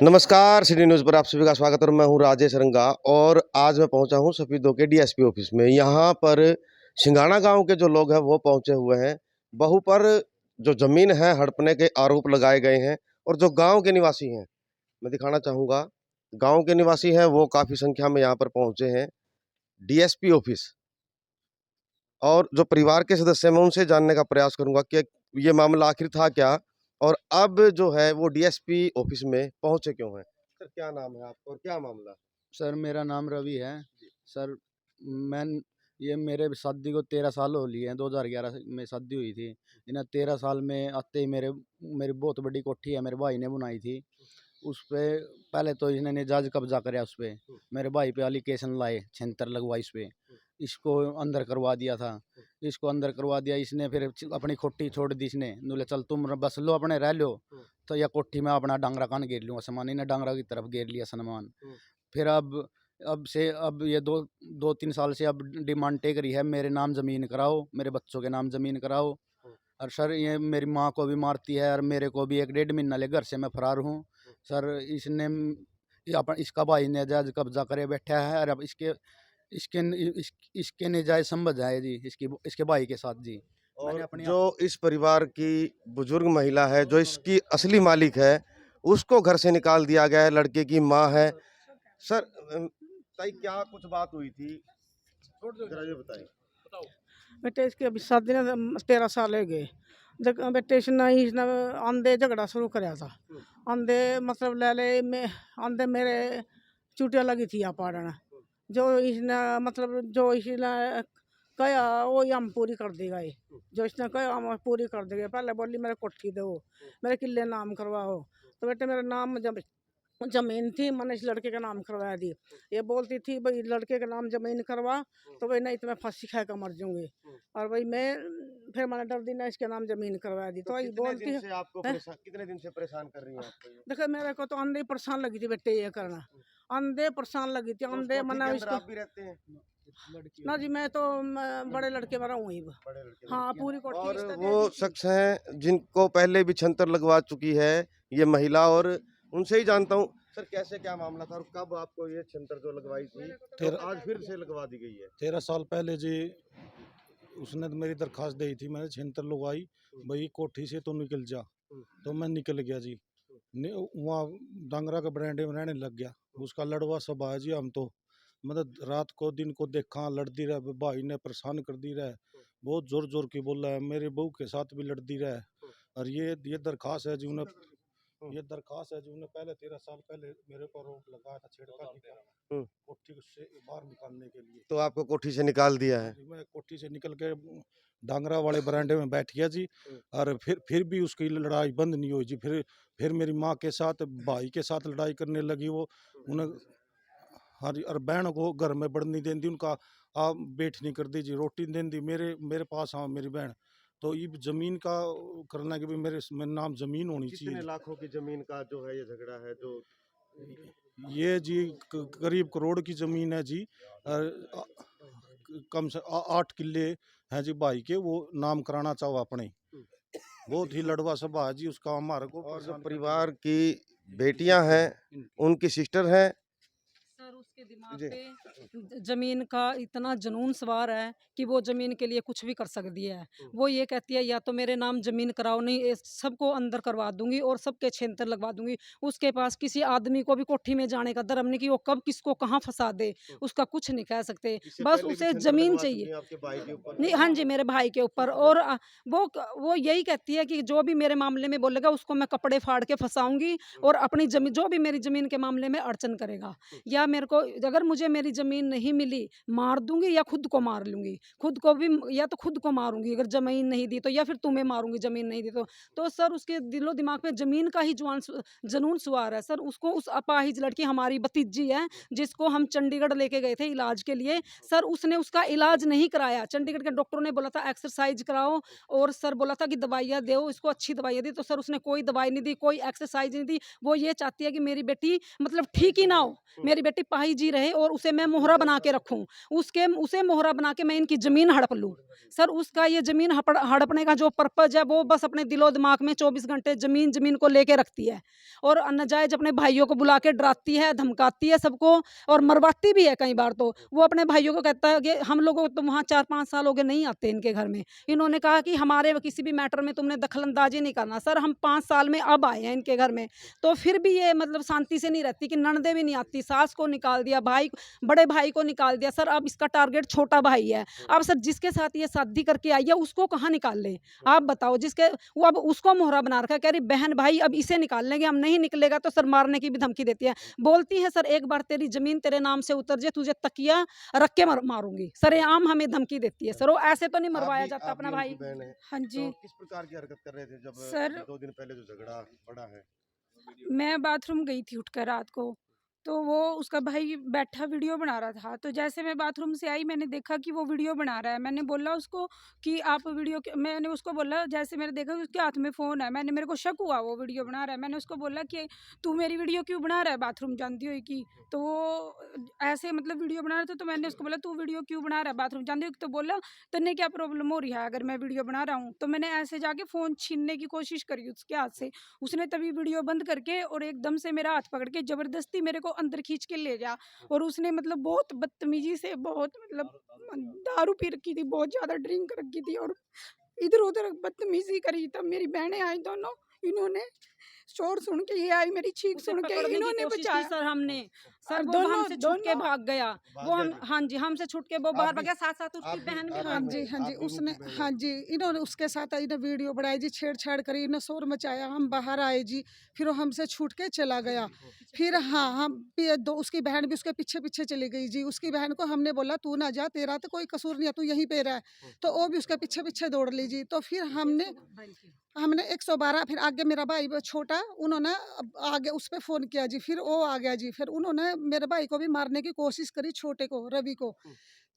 नमस्कार, city news पर आप सभी का स्वागत है और मैं हूं राजेश रंगा। और आज मैं पहुंचा हूं सफीदों के डीएसपी ऑफिस में। यहां पर सिंघाना गांव के जो लोग हैं वो पहुंचे हुए हैं। बहू पर जो ज़मीन है हड़पने के आरोप लगाए गए हैं और जो गांव के निवासी हैं, मैं दिखाना चाहूँगा, गांव के निवासी हैं वो काफ़ी संख्या में यहाँ पर पहुँचे हैं डीएसपी ऑफिस। और जो परिवार के सदस्य हैं मैं उनसे जानने का प्रयास करूँगा कि ये मामला आखिर था क्या और अब जो है वो डीएसपी ऑफिस में पहुँचे क्यों हैं? सर क्या नाम है आपका और क्या मामला? सर मेरा नाम रवि है। सर मैं ये मेरे शादी को 13 साल हो लिए हैं। 2011 में शादी हुई थी। इन्हें 13 साल में आते ही मेरी बहुत बड़ी कोठी है, मेरे भाई ने बनाई थी। उस पे पहले तो इन्होंने जायज़ कब्जा कराया उस पे। मेरे भाई पे एलिगेशन लाए, छिहत्तर लगवाई इस पे। इसको अंदर करवा दिया था। इसको अंदर करवा दिया इसने, फिर अपनी कोठी छोड़ दी इसने। बोले चल तुम बस लो अपने रह लो, तो या कोठी में अपना डांगरा कान घेर लूँगा सामान। इन्हें डांगरा की तरफ घेर लिया सामान। फिर अब ये दो तीन साल से अब डिमांड टेक रही है, मेरे नाम ज़मीन कराओ, मेरे बच्चों के नाम ज़मीन कराओ। और सर ये मेरी माँ को भी मारती है और मेरे को भी 1 डेढ़ महीना ले घर से मैं फरार हूँ। सर इसने ये इसका भाई नाजायज कब्जा करे बैठा है और अब इसके इसके नाजायज संबंध है जी इसके भाई के साथ जी। मैंने और अपनी जो इस परिवार की बुजुर्ग महिला है, जो इसकी असली मालिक है, उसको घर से निकाल दिया गया है, लड़के की माँ है। सर ताई क्या कुछ बात हुई थी? ज़रा ये बताइए। बेटे इसकी अभी शादी ने 13 साल हो गए। बेटे इसने आंधे झगड़ा शुरू कराया था। आंधे मतलब ले ले में आंधे मेरे चुटिया लगी थी यहाँ पाड़न। जो इसने मतलब जो इसने कहा वो ही हम पूरी कर दी गई। जो इसने कहा हम पूरी कर देंगे। पहले बोली मेरे कोठी दो, मेरे किले नाम करवाओ। तो बेटे मेरा नाम जब जमीन थी मैंने इस लड़के का नाम करवा दी। ये बोलती थी भाई लड़के का नाम जमीन करवा, तो भाई नहीं तो मैं फांसी खा कर मर जाऊंगी। और भाई मैं फिर मैंने डर दी ना इसके नाम जमीन करवा दी। तो ये बोलती है कितने दिन से परेशान कर रही हैं आपको ये? देखो मेरे को तो अंधे परेशान लगी थी बेटे ये करना। अंधे परेशान लगी थी तो उस अंधे कोठी के मना अंदर इसको। आप भी रहते हैं? ना जी मैं तो बड़े लड़के में रहूँ ही। बड़े लड़के में। हाँ पूरी कोठी और इसने दे वो दी थी। शख्स हैं जिनको पहले भी छंतर लगवा चुकी है ये महिला, और उनसे ही जानता हूँ सर कैसे क्या मामला था और कब आपको ये छंतर जो लगवाई थी तो आज फिर से लगवा दी गई है? 13 साल पहले जी उसने तो मेरी दरखास्त दी थी, मैंने छिहत्तर लगवाई भाई कोठी से तो निकल जा। तो मैं निकल गया जी। वहाँ डांगरा के बरांडे में रहने लग गया। उसका लड़वा सब आया जी। हम तो मतलब रात को दिन को देखा लड़ती रहे, भाई ने परेशान कर दी रहे, बहुत जोर जोर की बोला है, मेरे बहू के साथ भी लड़ती रहे। और ये दरखास्त है जी उन्हें, ये दरखास्त है जी उन्हें पहले 13 साल पहले मेरे को आरोप लगाया था छेड़खानी का, कोठी से बाहर निकालने के लिए। तो आपको कोठी से निकाल दिया है? मैं कोठी से निकल के डांगरा वाले बरांडे में बैठ गया जी। और फिर भी उसकी लड़ाई बंद नहीं हुई जी। फिर मेरी माँ के साथ भाई के साथ लड़ाई करने लगी वो। उन्हें हर और बहन को घर में बढ़ नहीं देती, उनका आप बैठ नहीं कर दी जी, रोटी नहीं देती मेरे मेरे पास। हाँ मेरी बहन तो ये जमीन का करना कि भी मेरे नाम जमीन होनी चाहिए। कितने लाखों की जमीन का जो है ये झगड़ा है जो? ये जी करीब करोड़ की जमीन है जी। कम से 8 किले हैं जी भाई के, वो नाम कराना चाहो अपने। बहुत ही लड़वा सभा है जी उसका हमारे को। और जो परिवार की बेटियां हैं उनकी सिस्टर हैं सर उसके दिमाग जी। पे जमीन का इतना जुनून सवार है कि वो जमीन के लिए कुछ भी कर सकती है। वो ये कहती है या तो मेरे नाम जमीन कराओ, नहीं ये सबको अंदर करवा दूंगी और सबके छेंतर लगवा दूंगी। उसके पास किसी आदमी को भी कोठी में जाने का धर्म नहीं कि वो कब किसको कहाँ फंसा दे, उसका कुछ नहीं कह सकते। इससे बस पहले भी उसे छंतर जमीन लगवा चुकी चाहिए। हैं आपके भाई के ऊपर? नहीं, हाँ जी, मेरे भाई के ऊपर। और वो यही कहती है कि जो भी मेरे मामले में बोलेगा उसको मैं कपड़े फाड़ के फंसाऊंगी और अपनी जमीन जो भी मेरी जमीन के मामले में अड़चन करेगा, या मेरे को अगर मुझे मेरी जमीन नहीं मिली मार दूंगी या खुद को मार लूंगी। खुद को भी या तो खुद को मारूंगी अगर जमीन नहीं दी तो, या फिर तुम्हें मारूंगी जमीन नहीं दी तो सर उसके दिलो दिमाग में जमीन का ही जनून सवार है। सर उसको उस अपाहिज लड़की हमारी भतीजी है जिसको हम चंडीगढ़ लेके गए थे इलाज के लिए। सर उसने उसका इलाज नहीं कराया। चंडीगढ़ के डॉक्टरों ने बोला था एक्सरसाइज कराओ और सर बोला था कि दवाइयाँ दो इसको, अच्छी दवाइयाँ दी। तो सर उसने कोई दवाई नहीं दी, कोई एक्सरसाइज नहीं दी। वो ये चाहती है कि मेरी बेटी मतलब ठीक ही ना हो, मेरी बेटी पाहिज जी रहे और उसे मैं मोहरा बना के रखूं, उसे मोहरा बना के मैं इनकी ज़मीन हड़प लूं। सर उसका ये ज़मीन हड़पने का जो पर्पज़ है वो बस अपने दिलो दिमाग में 24 घंटे ज़मीन को लेके रखती है और नाजायज़ अपने भाइयों को बुला के डराती है, धमकाती है सबको और मरवाती भी है कई बार। तो वो अपने भाइयों को कहता है कि हम लोगों को तो वहाँ 4-5 साल हो गए नहीं आते इनके घर में। इन्होंने कहा कि हमारे किसी भी मैटर में तुमने दखल-अंदाज़ी नहीं करना। सर हम 5 साल में अब आए हैं इनके घर में, तो फिर भी ये मतलब शांति से नहीं रहती कि ननदें भी नहीं आती, सास को निकाल दिया, बड़े भाई को निकाल दिया। सर अब इसका टारगेट छोटा भाई है। अब सर जिसके साथ ये शादी करके आई है उसको कहाँ निकाल लें? आप बताओ। वो अब उसको मोहरा बना रखा है, कह रही बहन भाई अब इसे निकाल लेंगे, हम नहीं निकलेगा तो सर मारने की भी धमकी देती है। बोलती है सर एक बार तेरी ज़मीन तेरे नाम से उतर जाए, तुझे तकिया रख के मारूँगी। सरेआम हमें धमकी देती है। सर वो ऐसे तो नहीं मरवाया जाता अपना भाई। हाँ जी। तो किस प्रकार की हरकत कर रहे थे जब सर 2 दिन पहले जो झगड़ा पड़ा है? मैं बाथरूम गई थी उठकर रात को, तो वो उसका भाई बैठा वीडियो बना रहा था। तो जैसे मैं बाथरूम से आई मैंने देखा कि वो वीडियो बना रहा है। मैंने बोला उसको कि आप मैंने उसको बोला, जैसे मैंने देखा कि उसके हाथ में फ़ोन है, मेरे को शक हुआ वो वीडियो बना रहा है। मैंने उसको बोला कि तू मेरी वीडियो क्यों बना रहा है बाथरूम जानती हो कि? तो वो ऐसे मतलब वीडियो बना रहा था, तो मैंने उसको बोला तू वीडियो क्यों बना रहा है बाथरूम जानती हो कि? तो बोला तन्ने क्या प्रॉब्लम हो रही है अगर मैं वीडियो बना रहा हूँ? तो मैंने ऐसे जाके फ़ोन छीनने की कोशिश करी उसके हाथ से। उसने तभी वीडियो बंद करके और एकदम से मेरा हाथ पकड़ के ज़बरदस्ती मेरे को अंदर खींच के ले गया और उसने मतलब बहुत बदतमीजी से, बहुत मतलब दारू पी रखी थी, बहुत ज़्यादा ड्रिंक कर रखी थी और इधर-उधर बदतमीजी करी। तब मेरी बहनें आई दोनों, इन्होंने शोर सुन के, ये आई मेरी चीख उसे सुन के, पकड़ने की इन्होंने कोशिश की बचाया। सर हमने। सर वो दोनों हमसे छूट के दोनों भाग गया। वो हम गया? हाँ जी, हमसे छूट के वो आप बाहर भी भाग गया, साथ-साथ उसकी बहन भी हाँ भाग जी, गई। हाँ जी, आप भी उसने उनकी बहन हाँ हैं। जी, इन्होंने उसके साथ इन्हें वीडियो बनाई जी, छेड़-छाड़ करी, इन्हें शोर मचाया, हम बाहर आए जी, फिर वो हमसे छूट के चला गया। फिर हाँ, हम भी दो उसकी बहन भी उसके पीछे-पीछे चली गई जी। उसकी बहन को हमने बोला तू ना जा, तेरा तो कोई कसूर नहीं है, तू यहीं पे रह। तो वो भी उसके पीछे-पीछे दौड़ ली जी। तो फिर हमने हमने 112, फिर आगे मेरा भाई छोटा, उन्होंने आगे उस पे फ़ोन किया जी, फिर वो आ गया जी। फिर उन्होंने मेरे भाई को भी मारने की कोशिश करी, छोटे को, रवि को।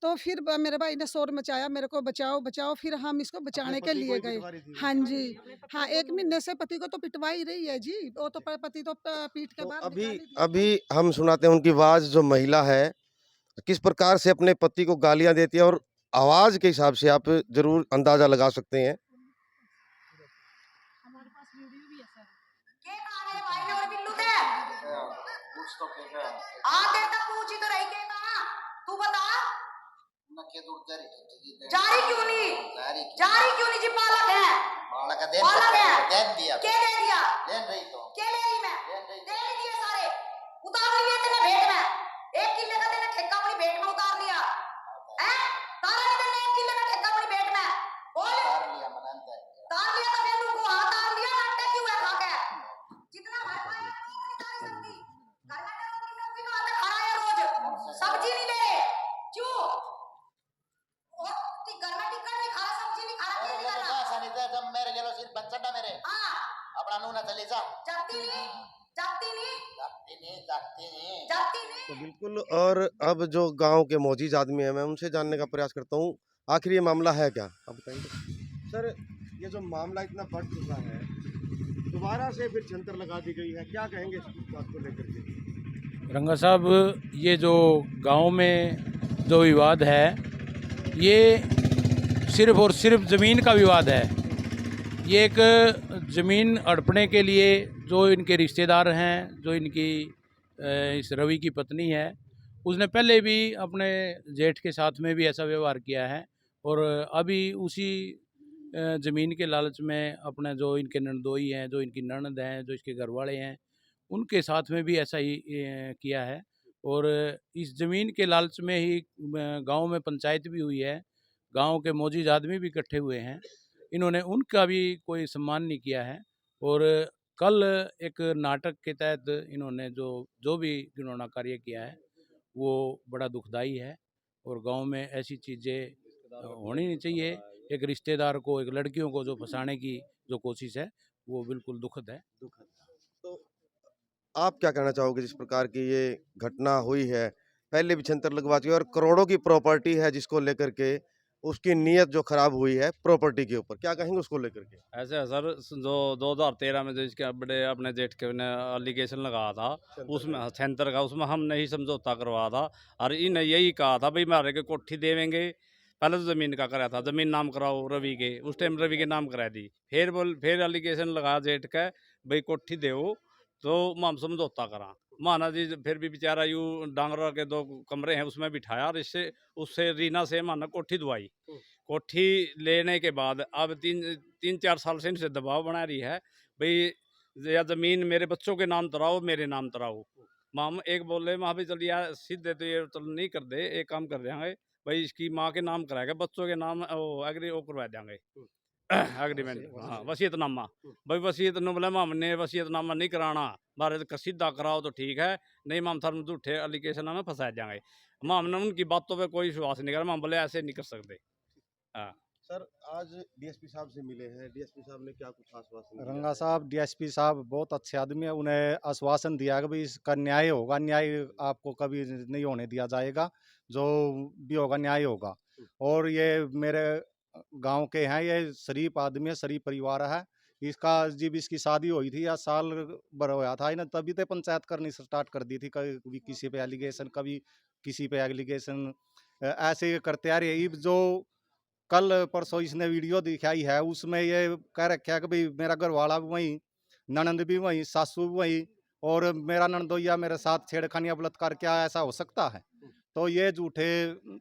तो फिर मेरे भाई ने शोर मचाया, मेरे को बचाओ, बचाओ, फिर हम इसको अपने बचाने के पति को लिए ही गए। पिटवा रही थी वो? हाँ जी। हाँ, 1 महीने से पति को तो पिटवा ही रही है जी। वो तो पति तो पीट के तो बाहर अभी निकाल ही दिया। अभी हम सुनाते हैं उनकी आवाज़। जो महिला है, किस प्रकार से अपने पति को गालियाँ देती है और आवाज़ के हिसाब से आप ज़रूर अंदाज़ा लगा सकते हैं। हमारे पास वीडियो भी है सर। के कहा मेरे भाई ने और बिल्लू थे? कुछ तो क्या देर तक पूछी तो रही, के कहा? तू बता। ना के दूर जारी जारी क्यों नहीं? जारी क्यों नहीं जी? पालक है। बालक का पालक है। देन दिया के दे दिया? लेन रही तो के ले ली मैं? लेन रही दे ही दिए सारे। उतार लिए तेने भेंट में। 1 किले का तेने ठेका अपनी भेंट में उतार लिया। हैं? तारा नहीं तेने 1 किले का ठेका अपनी भेंट में। बोल। तार लिया मनंत तार लिया तो फिर रुको, हाँ तार लिया, अट्टे क्यों है खा के? जितना भाई भाई है, तो नहीं तारी सब्जी। घर में तो रोटी सब्जी में आते खा रहा है रोज। सब्जी नहीं ले रहे। क्यों? और घर में टिक्का नहीं खा रहा, सब्जी नहीं खा रहा, तेल नहीं खा रहा। सानिता जब मेरे गेलो सिर बंचड़ा मेरे हाँ, अपना नूना चली जा जाती नहीं, जाती नहीं, जाती नहीं जाती नहीं। तो बिल्कुल। और अब जो गाँव के मौजूद आदमी हैं, मैं उनसे जानने का प्रयास करता हूँ, आखिर ये मामला है क्या? आप बताइए। सर, ये जो मामला इतना बढ़ चुका है, दोबारा से फिर जंतर लगा दी गई है, क्या कहेंगे इस बात को लेकर के? रंगा साहब, ये जो गांव में जो विवाद है, ये सिर्फ़ और सिर्फ ज़मीन का विवाद है। ये एक ज़मीन हड़पने के लिए जो इनके रिश्तेदार हैं, जो इनकी इस रवि की पत्नी है, उसने पहले भी अपने जेठ के साथ में भी ऐसा व्यवहार किया है और अभी उसी ज़मीन के लालच में अपने जो इनके नंदोई हैं, जो इनकी ननद हैं, जो इसके घरवाले हैं, उनके साथ में भी ऐसा ही किया है। और इस ज़मीन के लालच में ही गांव में पंचायत भी हुई है, गांव के मौजूद आदमी भी इकट्ठे हुए हैं, इन्होंने उनका भी कोई सम्मान नहीं किया है। और कल एक नाटक के तहत इन्होंने जो भी घिनौना कार्य किया है वो बड़ा दुखदाई है और गांव में ऐसी चीज़ें होनी नहीं चाहिए। एक रिश्तेदार को, एक लड़कियों को जो फंसाने की जो कोशिश है वो बिल्कुल दुखद है। तो आप क्या कहना चाहोगे जिस प्रकार की ये घटना हुई है? पहले भी जंतर लगवा चुकी है और करोड़ों की प्रॉपर्टी है जिसको लेकर के उसकी नीयत जो खराब हुई है प्रॉपर्टी के ऊपर, क्या कहेंगे उसको लेकर के? ऐसे है सर, जो 2013 में जो इसके बड़े अपने जेठ के ने एलिगेशन लगाया था उसमें सेंटर का, उसमें हमने ही समझौता करवाया था और इन्हें यही कहा था भाई मारे के कोठी देवेंगे। पहले तो ज़मीन का कराया था, ज़मीन नाम कराओ रवि के, उस टाइम रवि के नाम करा दी। फिर एलिगेशन लगाया जेठ का भाई कोठी देओ तो हम समझौता करा। माना जी फिर भी बेचारा यू डांगरा के 2 कमरे हैं उसमें बिठाया और इससे उससे रीना से माना कोठी दुआई। कोठी लेने के बाद अब 3-4 साल से इनसे दबाव बना रही है भाई या ज़मीन मेरे बच्चों के नाम तराओ, मेरे नाम तराओ। हम एक बोले वहाँ भी चलिए सीधे तो ये तो नहीं कर दे, एक काम कर देंगे भाई इसकी माँ के नाम कराएगा, बच्चों के नाम वो करवा देंगे एग्रीमेंट, हाँ वसीयतनामा। भाई वसीयतनामा हमने वसीयतनामा नहीं कराना, बारे तो सीधा कराओ तो ठीक है, नहीं हम थारू झूठे एलिगेशन में फंसा जाएंगे। हमने उनकी बातों पे कोई विश्वास नहीं करा, हम बोले ऐसे नहीं कर सकते। हाँ सर आज डीएसपी साहब से मिले हैं, डीएसपी साहब ने क्या कुछ आश्वासन दिया रंगा है? साहब, डीएसपी साहब बहुत अच्छे आदमी है। उन्हें आश्वासन दिया कि भाई इसका न्याय होगा, न्याय आपको कभी नहीं होने दिया जाएगा, जो भी होगा न्याय होगा। और ये मेरे गांव के हैं, ये शरीफ आदमी है, शरीफ परिवार है। इसका जब इसकी शादी हुई थी या साल भर होया था इन्हें, तभी तो पंचायत करनी स्टार्ट कर दी थी। कभी किसी पे एलिगेशन, कभी किसी पे एलिगेशन, ऐसे करते आ रहे। जो कल परसों इसने वीडियो दिखाई है उसमें ये कह रखा है कि भाई मेरा घर वाला भी वहीं, ननंद भी वहीं, सासू भी वहीं, और मेरा ननदोइया मेरे साथ छेड़खानी बलात्कार, क्या ऐसा हो सकता है? तो ये झूठे,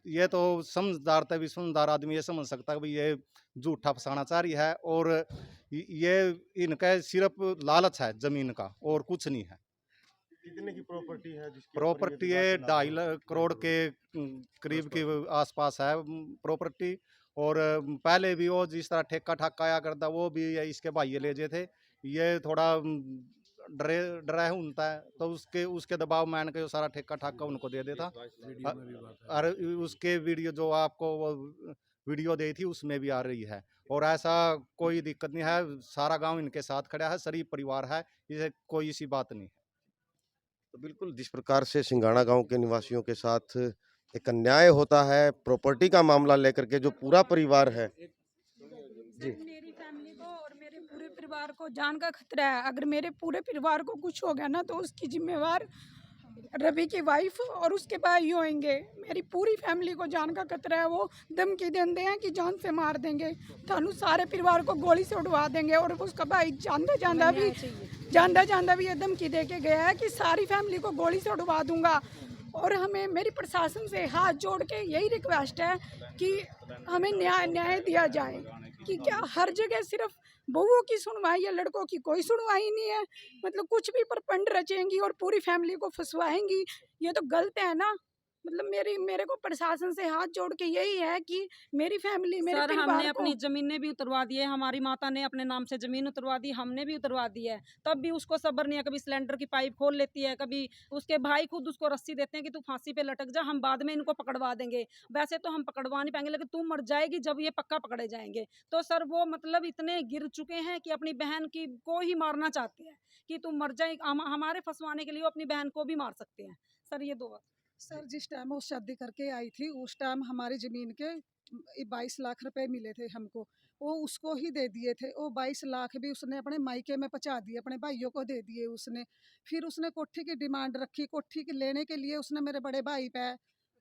ये तो समझदार तभी समझदार आदमी ये समझ सकता है कि भाई ये झूठा फसाना चाह रही है। और ये इनका सिर्फ लालच है जमीन का और कुछ नहीं है। कितने की प्रॉपर्टी है जिसके ऊपर प्रॉपर्टी विवाद ये चला 2.5 करोड़ के करीब के आसपास है प्रॉपर्टी। और पहले भी वो जिस तरह ठेका ठाका आया करता वो भी ये इसके भाई ले जे थे। ये थोड़ा डरे डरा उनता है, तो उसके दबाव मान के सारा ठेका ठाका उनको दे देता। और उसके वीडियो जो आपको वो वीडियो दी थी उसमें भी आ रही है। और ऐसा कोई दिक्कत नहीं है, सारा गांव इनके साथ खड़ा है, शरीफ परिवार है, इसे कोई सी बात नहीं। तो बिल्कुल जिस प्रकार से सिंगाड़ा गांव के निवासियों के साथ एक अन्याय होता है प्रॉपर्टी का मामला लेकर के, जो पूरा परिवार है मेरी फैमिली को और मेरे पूरे परिवार को जान का खतरा है। अगर मेरे पूरे परिवार को कुछ हो गया ना तो उसकी जिम्मेवार रवि की वाइफ और उसके भाई होंगे। मेरी पूरी फैमिली को जान का खतरा है। वो धमकी देते हैं कि जान से मार देंगे, थानू सारे परिवार को गोली से उड़वा देंगे। और उसका भाई जानदा जानदा भी ये धमकी दे के गया है कि सारी फैमिली को गोली से उड़वा दूंगा। और हमें मेरी प्रशासन से हाथ जोड़ के यही रिक्वेस्ट है कि हमें न्याय दिया जाए। कि क्या हर जगह सिर्फ बहुओं की सुनवाई है, लड़कों की कोई सुनवाई नहीं है। मतलब कुछ भी परपंड रचेंगी और पूरी फैमिली को फंसवाएंगी, ये तो गलत है ना। मतलब मेरे को प्रशासन से हाथ जोड़ के यही है कि मेरी फैमिली, मेरे सर परिवार हमने को अपनी जमीनें भी उतरवा दी है, हमारी माता ने अपने नाम से जमीन उतरवा दी, हमने भी उतरवा दी है, तब भी उसको सब्र नहीं है। कभी सिलेंडर की पाइप खोल लेती है, कभी उसके भाई खुद उसको रस्सी देते हैं कि तू फांसी पे लटक जा, हम बाद में इनको पकड़वा देंगे। वैसे तो हम पकड़वा नहीं पाएंगे, लेकिन तू मर जाएगी जब ये पक्का पकड़े जाएंगे। तो सर वो मतलब इतने गिर चुके हैं कि अपनी बहन की को ही मारना चाहते हैं कि तू मर जाए। हमारे फंसवाने के लिए वो अपनी बहन को भी मार सकते हैं। सर ये 2 सर जिस टाइम वो शादी करके आई थी उस टाइम हमारी ज़मीन के 22 लाख रुपए मिले थे हमको, वो उसको ही दे दिए थे। वो 22 लाख भी उसने अपने मायके में पहुंचा दिए, अपने भाइयों को दे दिए उसने। फिर उसने कोठी की डिमांड रखी, कोठी की लेने के लिए उसने मेरे बड़े भाई पे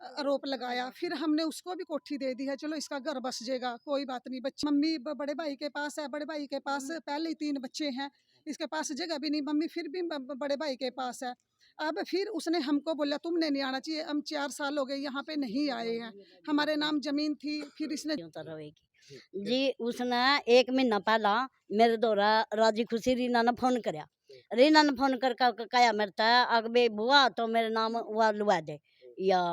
आरोप लगाया। फिर हमने उसको भी कोठी दे दी है, चलो इसका घर बस जाएगा, कोई बात नहीं। बच्चे मम्मी बड़े भाई के पास है, बड़े भाई के पास पहले ही 3 बच्चे हैं, इसके पास जगह भी नहीं। मम्मी फिर भी बड़े भाई के पास है। अब फिर उसने हमको बोला तुमने नहीं आना चाहिए, हम 4 साल हो गए यहाँ पे नहीं आए हैं, हमारे नाम जमीन थी। फिर इसने जी उसने 1 महीना पहला मेरे द्वारा राजी खुशी रीना ने फोन कराया। रीना ने फोन कर कहा मेरे तय अगबे बुआ तो मेरे नाम हुआ लुआ दे या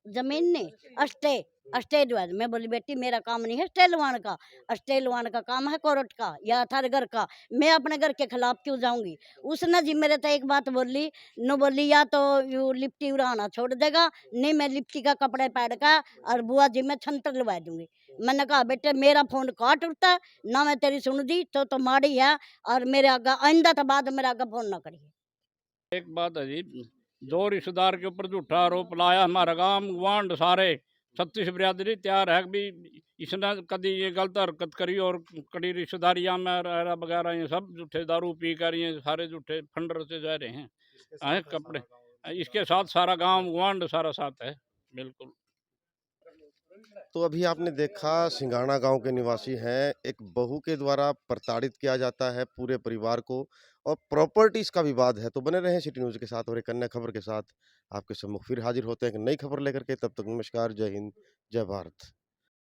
जमीन नहीं अस्टे लुआ दे। मैं बोली बेटी मेरा काम नहीं है अस्टे लुआने का, अस्टे लुआने का काम है कोर्ट का या थारे घर का, मैं अपने घर के खिलाफ क्यों जाऊंगी। उसने जी मेरे तो एक बात बोली न बोली या तो यू लिपटी उड़ाना छोड़ देगा, नहीं मैं लिपटी का कपड़े पहन का और बुआ जी मैं छंतर लुआ दूंगी। मैंने कहा बेटे मेरा फोन काट उठता ना, मैं तेरी सुन दी तो माड़ी है और मेरे आगे आइंदा तो बाद मेरे आगे फोन ना करिए। एक बात है जी, 2 रिश्तेदार के ऊपर झूठा आरोप लाया, हमारा गांव गुआंढ सारे 36 बिरादरी तैयार है भी इसने कभी ये गलत हरकत करी और कड़ी रिश्तेदारियाँ में रह वगैरह ये सब झूठे दारू पी कर ये सारे झूठे फंडर से जा रहे हैं आए कपड़े इसके साथ सारा गांव गुआंढ सारा साथ है बिल्कुल। तो अभी आपने देखा सिंघाना गांव के निवासी हैं, एक बहू के द्वारा प्रताड़ित किया जाता है पूरे परिवार को और प्रॉपर्टीज का विवाद है। तो बने रहें सिटी न्यूज़ के साथ और एक अन्य खबर के साथ आपके सम्मुख फिर हाजिर होते हैं एक नई खबर लेकर के। तब तक नमस्कार, जय हिंद, जय भारत।